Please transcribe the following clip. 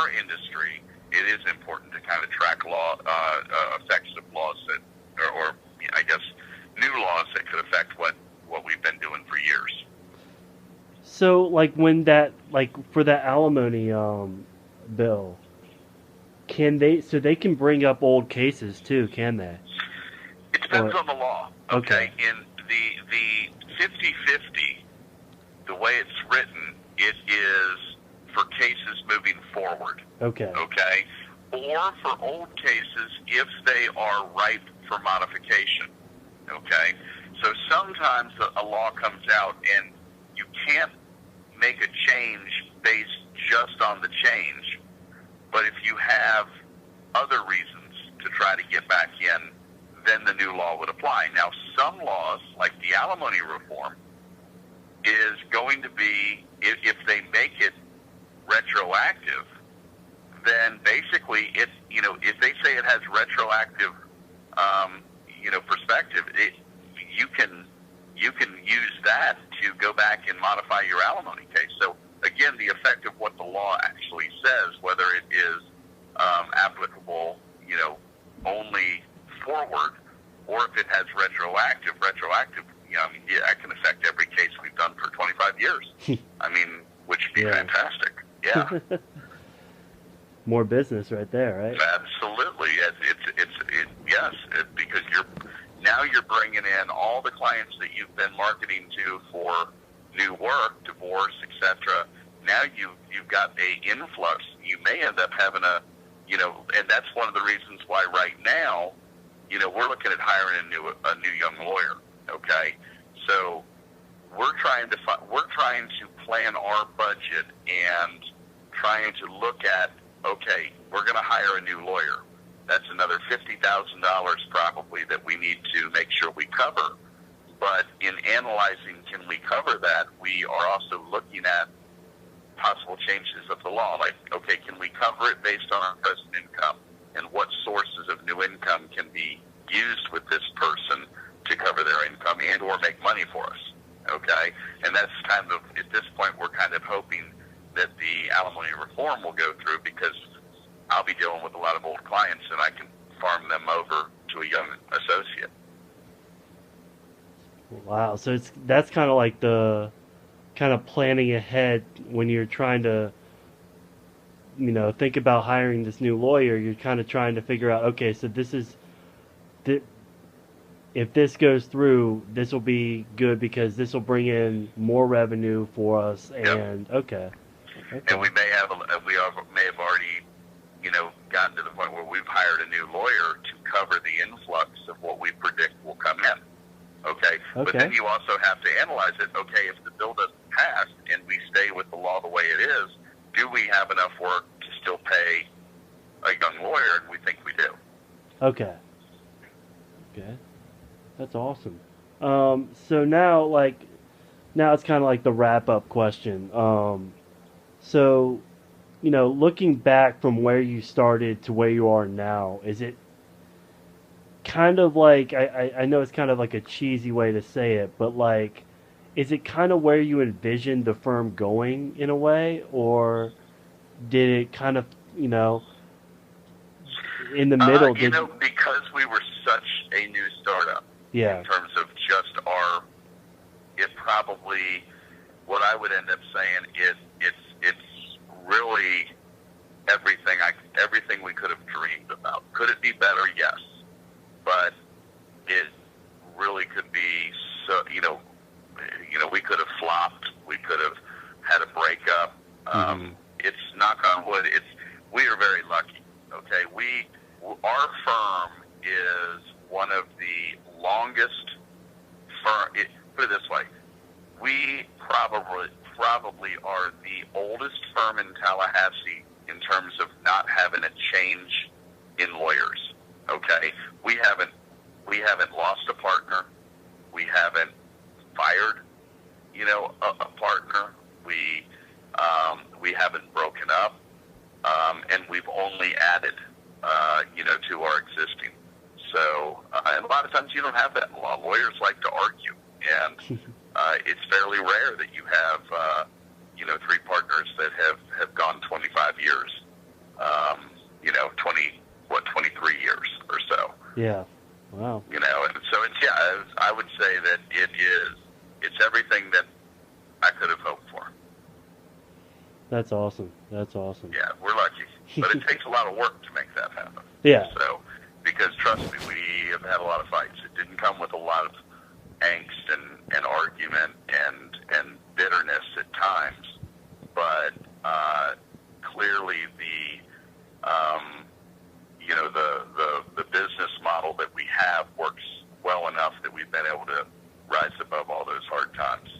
our industry, it is important to kind of track law effects of laws that, or I guess, new laws that could affect what we've been doing for years. So, like, when that, like, for that alimony bill, can they, so they can bring up old cases too, can they? It depends on the law. Okay. In the 50-50, the way it's written, it is for cases moving forward. Okay. Okay? Or for old cases if they are ripe for modification. Okay? So sometimes a law comes out and you can't make a change based just on the change, but if you have other reasons to try to get back in, then the new law would apply. Now, some laws, like the alimony reform, is going to be, if they make it retroactive, then basically it, if they say it has retroactive, perspective, you can use that to go back and modify your alimony case. So again, the effect of what the law actually says, whether it is applicable, only forward, or if it has retroactive, that can affect every case we've done for 25 years. Which would be fantastic. Yeah. More business right there, right? Absolutely. Yes, because you're bringing in all the clients that you've been marketing to for new work, divorce, etc. Now you've got a influx. You may end up having and that's one of the reasons why right now, we're looking at hiring a new young lawyer. Okay, so we're trying to plan our budget and trying to look at, okay, we're going to hire a new lawyer. That's another $50,000 probably that we need to make sure we cover. But in analyzing, can we cover that, we are also looking at possible changes of the law. Like, okay, can we cover it based on our present income? And what sources of new income can be used with this person to cover their income and or make money for us? Okay? And that's kind of, at this point, we're kind of hoping that the alimony reform will go through, because I'll be dealing with a lot of old clients and I can farm them over to a young associate. Wow. So that's kind of like the kind of planning ahead when you're trying to, think about hiring this new lawyer. You're kind of trying to figure out, okay, so if this goes through, this will be good because this will bring in more revenue for us. And yep. Okay. And we may have already, gotten to the point where we've hired a new lawyer to cover the influx of what we predict will come in. Okay. But then you also have to analyze it. Okay, if the bill doesn't pass and we stay with the law the way it is, do we have enough work to still pay a young lawyer? And we think we do. Okay. That's awesome. So now it's kind of like the wrap-up question. So, looking back from where you started to where you are now, is it kind of like, I know it's kind of like a cheesy way to say it, but like, is it kind of where you envisioned the firm going in a way, or did it kind of, in the middle? Because we were such a new startup, in terms of just it probably, what I would end up saying is it's really everything we could have dreamed about. Could it be better? Yes. But it really could be so, we could have flopped. We could have had a breakup. It's, knock on wood, we are very lucky. Okay. Our firm is one of the longest put it this way. We probably are the oldest firm in Tallahassee in terms of not having a change in lawyers. Okay, we haven't lost a partner. We haven't fired, a partner. We haven't broken up, and we've only added, to our existing. So, and a lot of times you don't have that in law. Lawyers like to argue, and it's fairly rare that you have, 3 partners that have gone 25 years. you know, 23 years or so. Yeah. Wow. You know, and so it's, yeah, I would say that it's everything that I could have hoped for. That's awesome. That's awesome. Yeah, we're lucky. But it takes a lot of work to make that happen. Yeah. So, because trust me, we have had a lot of fights. It didn't come with a lot of angst and argument and bitterness at times, but clearly you know, the business model that we have works well enough that we've been able to rise above all those hard times.